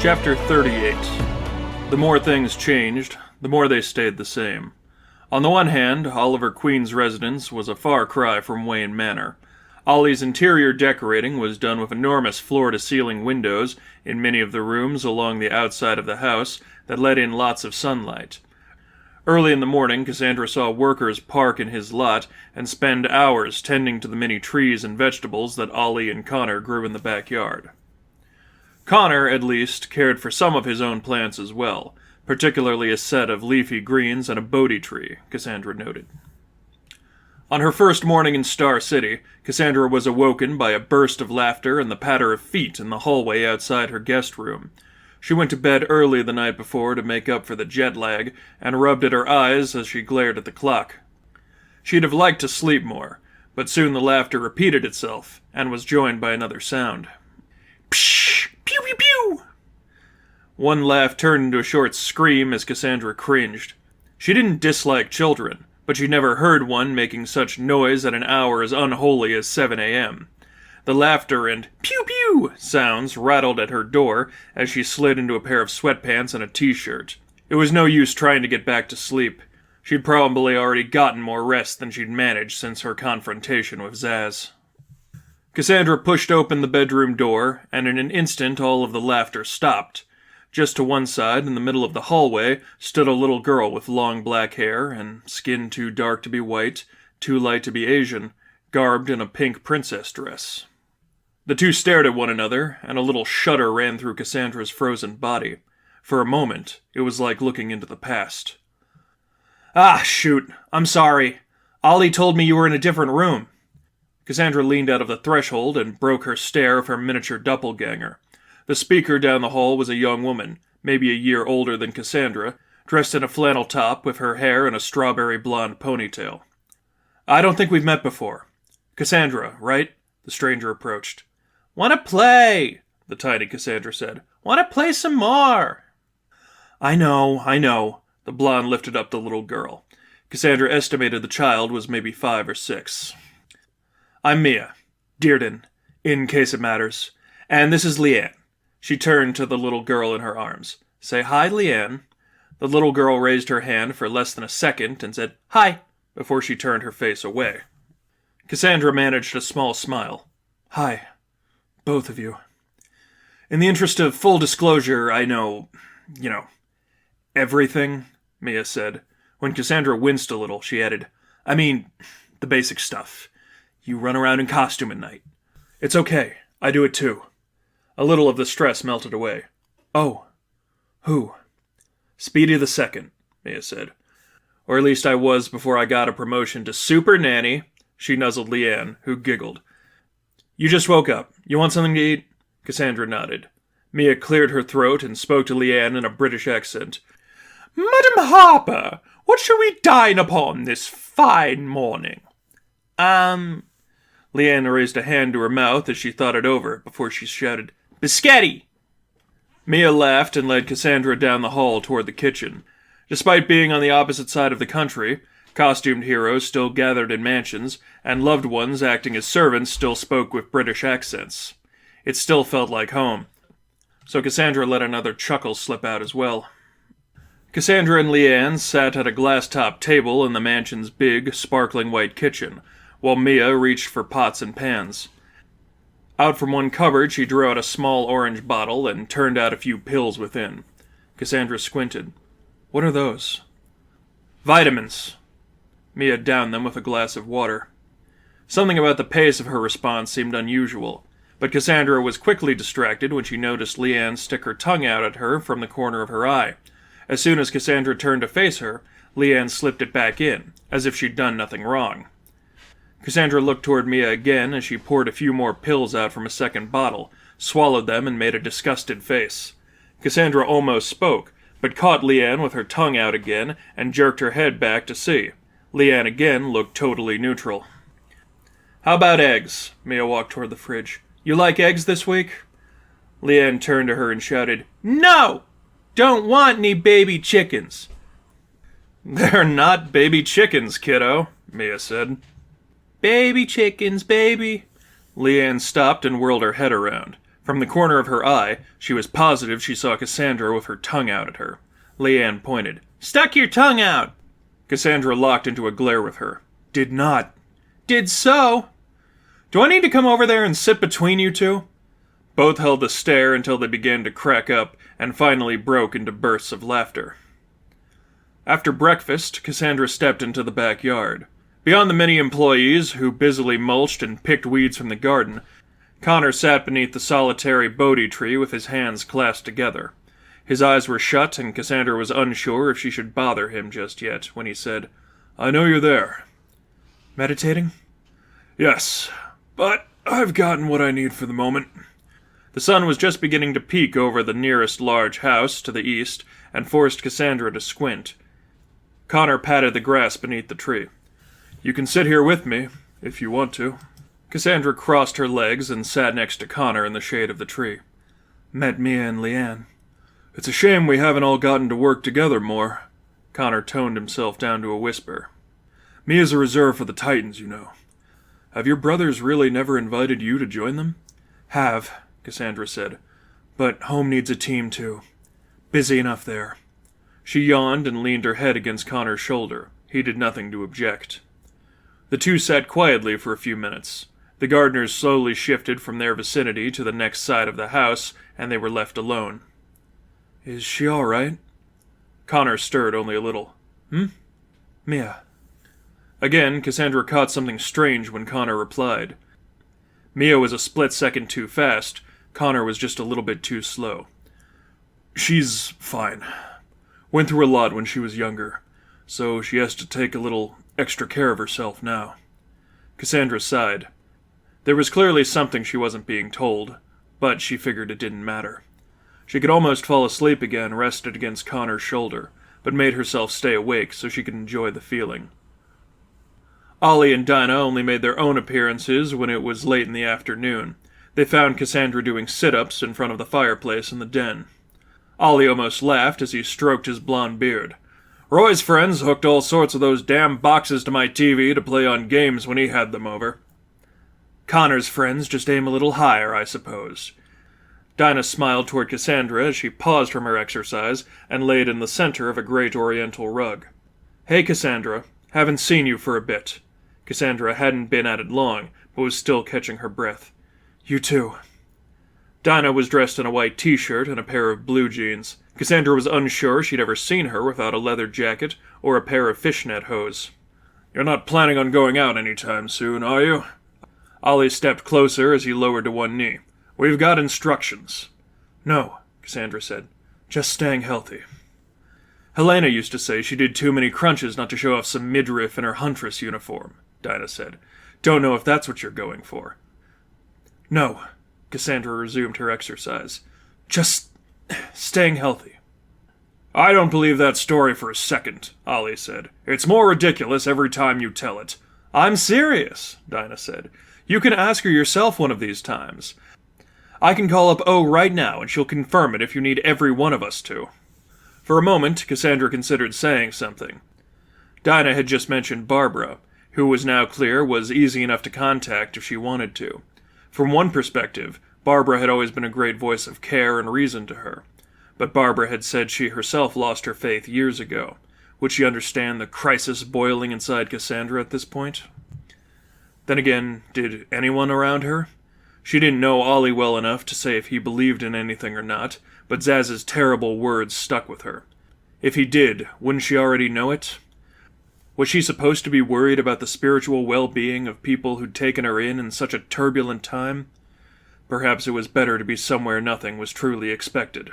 Chapter 38. The more things changed, the more they stayed the same. On the one hand, Oliver Queen's residence was a far cry from Wayne Manor. Ollie's interior decorating was done with enormous floor-to-ceiling windows in many of the rooms along the outside of the house that let in lots of sunlight. Early in the morning, Cassandra saw workers park in his lot and spend hours tending to the many trees and vegetables that Ollie and Connor grew in the backyard. Connor, at least, cared for some of his own plants as well, particularly a set of leafy greens and a Bodhi tree, Cassandra noted. On her first morning in Star City, Cassandra was awoken by a burst of laughter and the patter of feet in the hallway outside her guest room. She went to bed early the night before to make up for the jet lag, and rubbed at her eyes as she glared at the clock. She'd have liked to sleep more, but soon the laughter repeated itself, and was joined by another sound. Psh! Pew pew pew! One laugh turned into a short scream as Cassandra cringed. She didn't dislike children, but she'd never heard one making such noise at an hour as unholy as 7 a.m. The laughter and pew-pew sounds rattled at her door as she slid into a pair of sweatpants and a t-shirt. It was no use trying to get back to sleep. She'd probably already gotten more rest than she'd managed since her confrontation with Zaz. Cassandra pushed open the bedroom door, and in an instant all of the laughter stopped. Just to one side, in the middle of the hallway, stood a little girl with long black hair and skin too dark to be white, too light to be Asian, garbed in a pink princess dress. The two stared at one another, and a little shudder ran through Cassandra's frozen body. For a moment, it was like looking into the past. "Ah, shoot. I'm sorry. Ollie told me you were in a different room." Cassandra leaned out of the threshold and broke her stare of her miniature doppelganger. The speaker down the hall was a young woman, maybe a year older than Cassandra, dressed in a flannel top with her hair in a strawberry blonde ponytail. "I don't think we've met before. Cassandra, right?" The stranger approached. "Wanna play?" the tiny Cassandra said. "Wanna play some more?" I know. The blonde lifted up the little girl. Cassandra estimated the child was maybe 5 or 6. "I'm Mia. Dearden, in case it matters. And this is Leanne." She turned to the little girl in her arms. "Say hi, Leanne." The little girl raised her hand for less than a second and said, "Hi," before she turned her face away. Cassandra managed a small smile. "Hi, both of you. In the interest of full disclosure, I know, everything," Mia said. When Cassandra winced a little, she added, "I mean, the basic stuff. You run around in costume at night. It's okay. I do it too." A little of the stress melted away. "Oh, who?" "Speedy the Second," Mia said. "Or at least I was before I got a promotion to super nanny." She nuzzled Leanne, who giggled. "You just woke up. You want something to eat?" Cassandra nodded. Mia cleared her throat and spoke to Leanne in a British accent. "Madam Harper, what shall we dine upon this fine morning?" Leanne raised a hand to her mouth as she thought it over, before she shouted, "Biscotti!" Mia laughed and led Cassandra down the hall toward the kitchen. Despite being on the opposite side of the country, costumed heroes still gathered in mansions, and loved ones acting as servants still spoke with British accents. It still felt like home. So Cassandra let another chuckle slip out as well. Cassandra and Leanne sat at a glass-top table in the mansion's big, sparkling white kitchen, while Mia reached for pots and pans. Out from one cupboard, she drew out a small orange bottle and turned out a few pills within. Cassandra squinted. "What are those?" "Vitamins." Mia downed them with a glass of water. Something about the pace of her response seemed unusual, but Cassandra was quickly distracted when she noticed Leanne stick her tongue out at her from the corner of her eye. As soon as Cassandra turned to face her, Leanne slipped it back in, as if she'd done nothing wrong. Cassandra looked toward Mia again as she poured a few more pills out from a second bottle, swallowed them, and made a disgusted face. Cassandra almost spoke, but caught Leanne with her tongue out again and jerked her head back to see. Leanne again looked totally neutral. "How about eggs?" Mia walked toward the fridge. "You like eggs this week?" Leanne turned to her and shouted, "No! Don't want any baby chickens." "They're not baby chickens, kiddo," Mia said. "Baby chickens, baby." Leanne stopped and whirled her head around. From the corner of her eye, she was positive she saw Cassandra with her tongue out at her. Leanne pointed. "Stuck your tongue out!" Cassandra locked into a glare with her. "Did not." "Did so!" "Do I need to come over there and sit between you two?" Both held the stare until they began to crack up, and finally broke into bursts of laughter. After breakfast, Cassandra stepped into the backyard. Beyond the many employees who busily mulched and picked weeds from the garden, Connor sat beneath the solitary Bodhi tree with his hands clasped together. His eyes were shut, and Cassandra was unsure if she should bother him just yet, when he said, "I know you're there." "Meditating?" "Yes, but I've gotten what I need for the moment." The sun was just beginning to peek over the nearest large house to the east, and forced Cassandra to squint. Connor patted the grass beneath the tree. "You can sit here with me, if you want to." Cassandra crossed her legs and sat next to Connor in the shade of the tree. "Met Mia and Leanne." "It's a shame we haven't all gotten to work together more." Connor toned himself down to a whisper. "Mia's a reserve for the Titans, you know. Have your brothers really never invited you to join them?" "Have," Cassandra said. "But home needs a team, too. Busy enough there." She yawned and leaned her head against Connor's shoulder. He did nothing to object. The two sat quietly for a few minutes. The gardeners slowly shifted from their vicinity to the next side of the house, and they were left alone. "Is she all right?" Connor stirred only a little. "Mia." Again, Cassandra caught something strange when Connor replied. Mia was a split second too fast. Connor was just a little bit too slow. "She's fine. Went through a lot when she was younger, so she has to take a little extra care of herself now." Cassandra sighed. There was clearly something she wasn't being told, but she figured it didn't matter. She could almost fall asleep again, rested against Connor's shoulder, but made herself stay awake so she could enjoy the feeling. Ollie and Dinah only made their own appearances when it was late in the afternoon. They found Cassandra doing sit-ups in front of the fireplace in the den. Ollie almost laughed as he stroked his blonde beard. "Roy's friends hooked all sorts of those damn boxes to my TV to play on games when he had them over." "Connor's friends just aim a little higher, I suppose." Dinah smiled toward Cassandra as she paused from her exercise and laid in the center of a great oriental rug. "Hey, Cassandra. Haven't seen you for a bit." Cassandra hadn't been at it long, but was still catching her breath. "You too." Dinah was dressed in a white t-shirt and a pair of blue jeans. Cassandra was unsure she'd ever seen her without a leather jacket or a pair of fishnet hose. "You're not planning on going out anytime soon, are you?" Ollie stepped closer as he lowered to one knee. "We've got instructions." "No," Cassandra said. "Just staying healthy." "Helena used to say she did too many crunches not to show off some midriff in her huntress uniform," Dinah said. "Don't know if that's what you're going for." "No," Cassandra resumed her exercise. "Just staying healthy." "I don't believe that story for a second," Ollie said. "It's more ridiculous every time you tell it." "I'm serious," Dinah said. "You can ask her yourself one of these times. I can call up O right now, and she'll confirm it if you need every one of us to." For a moment, Cassandra considered saying something. Dinah had just mentioned Barbara, who was now clear was easy enough to contact if she wanted to. From one perspective, Barbara had always been a great voice of care and reason to her. But Barbara had said she herself lost her faith years ago. Would she understand the crisis boiling inside Cassandra at this point? Then again, did anyone around her? She didn't know Ollie well enough to say if he believed in anything or not, but Zaz's terrible words stuck with her. If he did, wouldn't she already know it? Was she supposed to be worried about the spiritual well-being of people who'd taken her in such a turbulent time? Perhaps it was better to be somewhere nothing was truly expected.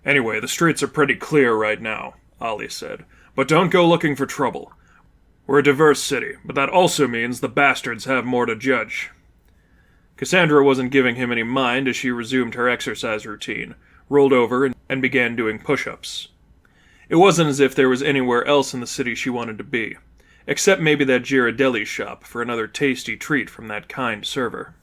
"Anyway, the streets are pretty clear right now," Ollie said. "But don't go looking for trouble. We're a diverse city, but that also means the bastards have more to judge." Cassandra wasn't giving him any mind as she resumed her exercise routine, rolled over, and began doing push-ups. It wasn't as if there was anywhere else in the city she wanted to be, except maybe that Ghirardelli shop for another tasty treat from that kind server.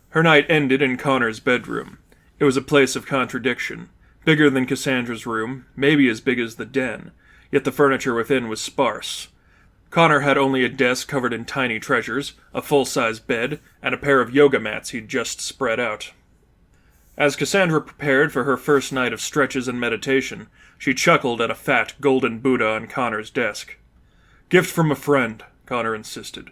Her night ended in Connor's bedroom. It was a place of contradiction, bigger than Cassandra's room, maybe as big as the den, yet the furniture within was sparse. Connor had only a desk covered in tiny treasures, a full-size bed, and a pair of yoga mats he'd just spread out. As Cassandra prepared for her first night of stretches and meditation, she chuckled at a fat, golden Buddha on Connor's desk. "Gift from a friend," Connor insisted.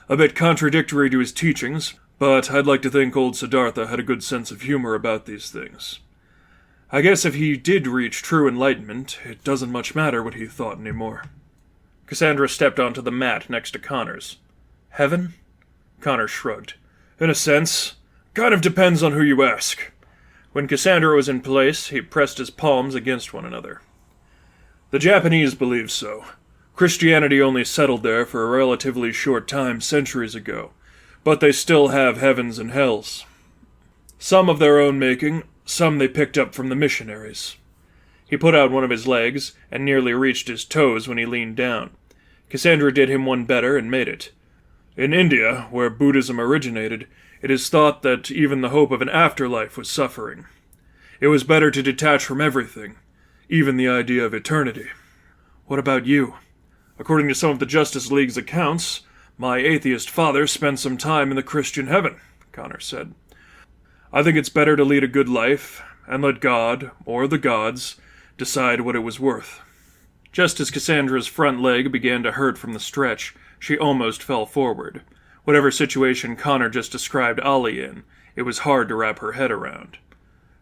"A bit contradictory to his teachings, but I'd like to think old Siddhartha had a good sense of humor about these things. I guess if he did reach true enlightenment, it doesn't much matter what he thought anymore." Cassandra stepped onto the mat next to Connor's. "Heaven?" Connor shrugged. "In a sense. Kind of depends on who you ask." When Cassandra was in place, he pressed his palms against one another. "The Japanese believe so. Christianity only settled there for a relatively short time centuries ago, but they still have heavens and hells. Some of their own making, some they picked up from the missionaries." He put out one of his legs and nearly reached his toes when he leaned down. Cassandra did him one better and made it. "In India, where Buddhism originated, it is thought that even the hope of an afterlife was suffering. It was better to detach from everything, even the idea of eternity." "What about you?" "According to some of the Justice League's accounts, my atheist father spent some time in the Christian heaven," Connor said. "I think it's better to lead a good life, and let God, or the gods, decide what it was worth." Just as Cassandra's front leg began to hurt from the stretch, she almost fell forward. Whatever situation Connor just described Ollie in, it was hard to wrap her head around.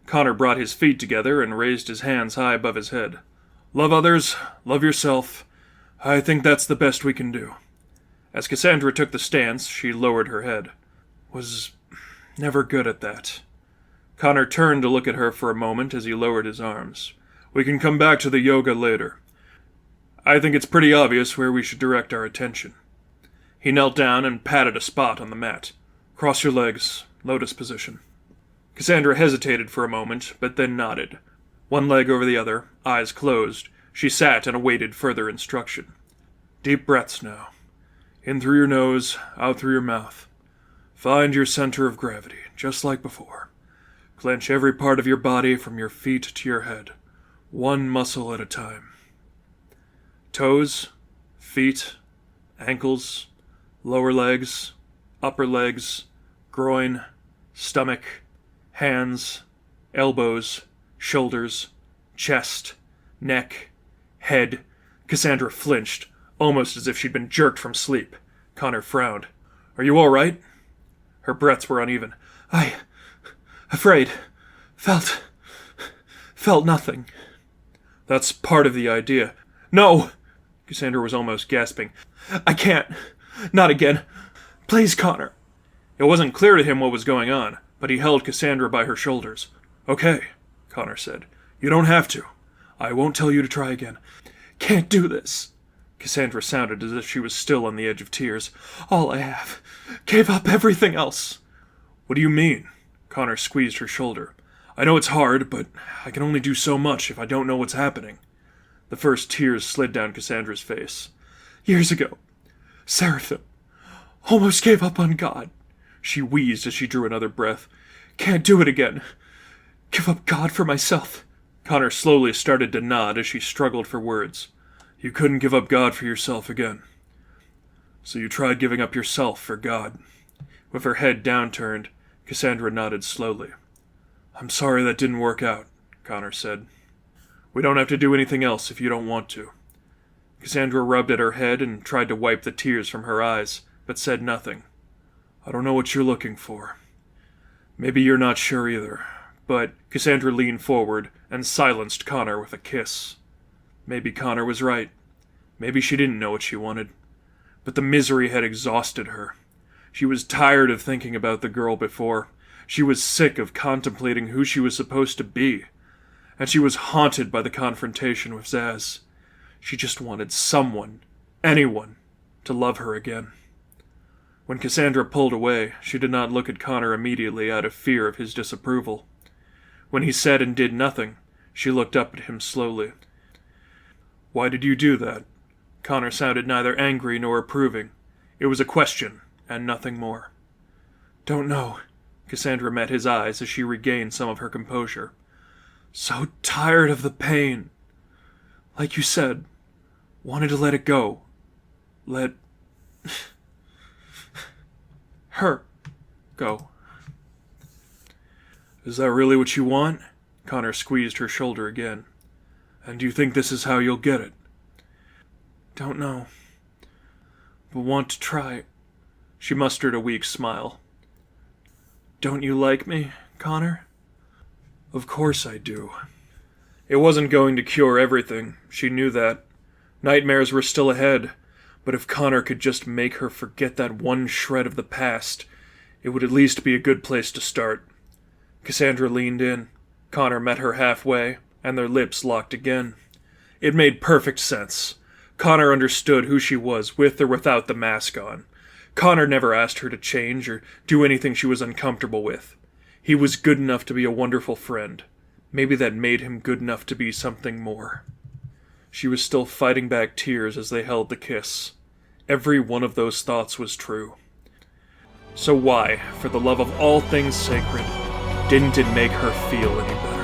Connor brought his feet together and raised his hands high above his head. "Love others, love yourself. I think that's the best we can do." As Cassandra took the stance, she lowered her head. "Was never good at that." Connor turned to look at her for a moment as he lowered his arms. "We can come back to the yoga later. I think it's pretty obvious where we should direct our attention." He knelt down and patted a spot on the mat. "Cross your legs, lotus position." Cassandra hesitated for a moment, but then nodded. One leg over the other, eyes closed, she sat and awaited further instruction. "Deep breaths now. In through your nose, out through your mouth. Find your center of gravity, just like before. Clench every part of your body from your feet to your head, one muscle at a time. Toes, feet, ankles, lower legs, upper legs, groin, stomach, hands, elbows, shoulders, chest, neck, head." Cassandra flinched, almost as if she'd been jerked from sleep. Connor frowned. "Are you all right?" Her breaths were uneven. Afraid. Felt nothing." "That's part of the idea." "No!" Cassandra was almost gasping. "I can't. Not again. Please, Connor." It wasn't clear to him what was going on, but he held Cassandra by her shoulders. "Okay," Connor said. "You don't have to. I won't tell you to try again." "Can't do this." Cassandra sounded as if she was still on the edge of tears. "All I have. Gave up everything else." "What do you mean?" Connor squeezed her shoulder. "I know it's hard, but I can only do so much if I don't know what's happening." The first tears slid down Cassandra's face. "Years ago, Seraphim. Almost gave up on God." She wheezed as she drew another breath. "Can't do it again. Give up God for myself." Connor slowly started to nod as she struggled for words. "You couldn't give up God for yourself again. So you tried giving up yourself for God." With her head downturned, Cassandra nodded slowly. "I'm sorry that didn't work out," Connor said. "We don't have to do anything else if you don't want to." Cassandra rubbed at her head and tried to wipe the tears from her eyes, but said nothing. "I don't know what you're looking for. Maybe you're not sure either, but..." Cassandra leaned forward and silenced Connor with a kiss. Maybe Connor was right. Maybe she didn't know what she wanted. But the misery had exhausted her. She was tired of thinking about the girl before. She was sick of contemplating who she was supposed to be. And she was haunted by the confrontation with Zaz. She just wanted someone, anyone, to love her again. When Cassandra pulled away, she did not look at Connor immediately out of fear of his disapproval. When he said and did nothing, she looked up at him slowly. "Why did you do that?" Connor sounded neither angry nor approving. It was a question, and nothing more. "Don't know." Cassandra met his eyes as she regained some of her composure. "So tired of the pain. Like you said, wanted to let it go. Let her go." Is that really what you want? Connor squeezed her shoulder again. And do you think this is how you'll get it? Don't know. But want to try. She mustered a weak smile. Don't you like me, Connor? Of course I do. It wasn't going to cure everything. She knew that. Nightmares were still ahead. But if Connor could just make her forget that one shred of the past, it would at least be a good place to start. Cassandra leaned in. Connor met her halfway, and their lips locked again. It made perfect sense. Connor understood who she was, with or without the mask on. Connor never asked her to change or do anything she was uncomfortable with. He was good enough to be a wonderful friend. Maybe that made him good enough to be something more. She was still fighting back tears as they held the kiss. Every one of those thoughts was true. So why, for the love of all things sacred, didn't it make her feel any better?